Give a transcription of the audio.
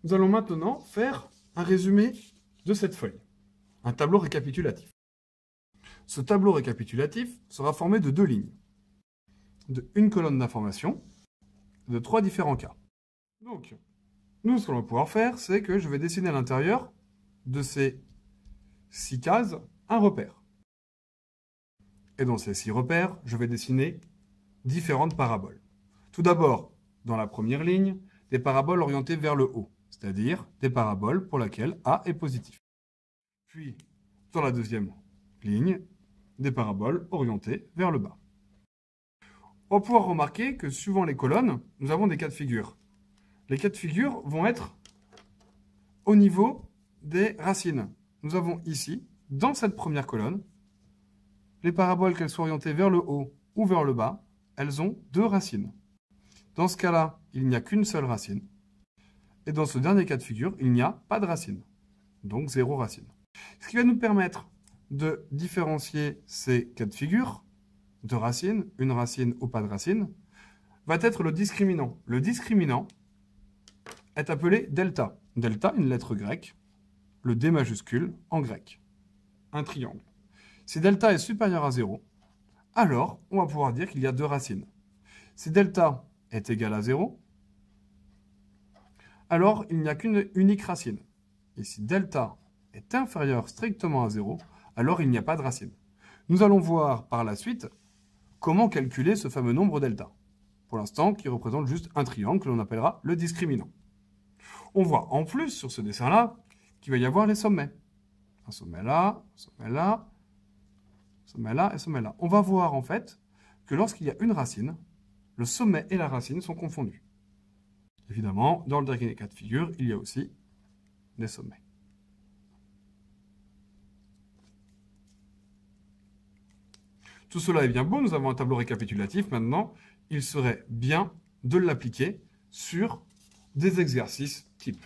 Nous allons maintenant faire un résumé de cette feuille, un tableau récapitulatif. Ce tableau récapitulatif sera formé de 2 lignes, de une colonne d'information, de 3 différents cas. Donc, nous, ce qu'on va pouvoir faire, c'est que je vais dessiner à l'intérieur de ces 6 cases un repère. Et dans ces 6 repères, je vais dessiner différentes paraboles. Tout d'abord, dans la première ligne, des paraboles orientées vers le haut, c'est-à-dire des paraboles pour lesquelles A est positif. Puis, dans la deuxième ligne, des paraboles orientées vers le bas. On va pouvoir remarquer que suivant les colonnes, nous avons des cas de figure. Les cas de figure vont être au niveau des racines. Nous avons ici, dans cette première colonne, les paraboles, qu'elles soient orientées vers le haut ou vers le bas, elles ont 2 racines. Dans ce cas-là, il n'y a qu'une seule racine. Et dans ce dernier cas de figure, il n'y a pas de racine. Donc 0 racine. Ce qui va nous permettre de différencier ces cas de figure, 2 racines, une racine ou pas de racine, va être le discriminant. Le discriminant est appelé delta. Delta, une lettre grecque, le D majuscule en grec. Un triangle. Si delta est supérieur à 0, alors on va pouvoir dire qu'il y a 2 racines. Si delta est égal à 0, alors il n'y a qu'une unique racine. Et si delta est inférieur strictement à 0, alors il n'y a pas de racine. Nous allons voir par la suite comment calculer ce fameux nombre delta. Pour l'instant, qui représente juste un triangle que l'on appellera le discriminant. On voit en plus sur ce dessin-là qu'il va y avoir les sommets. Un sommet là, un sommet là, un sommet là et un sommet là. On va voir en fait que lorsqu'il y a une racine, le sommet et la racine sont confondus. Évidemment, dans le dernier cas de figure, il y a aussi des sommets. Tout cela est bien beau, nous avons un tableau récapitulatif. Maintenant, il serait bien de l'appliquer sur des exercices types.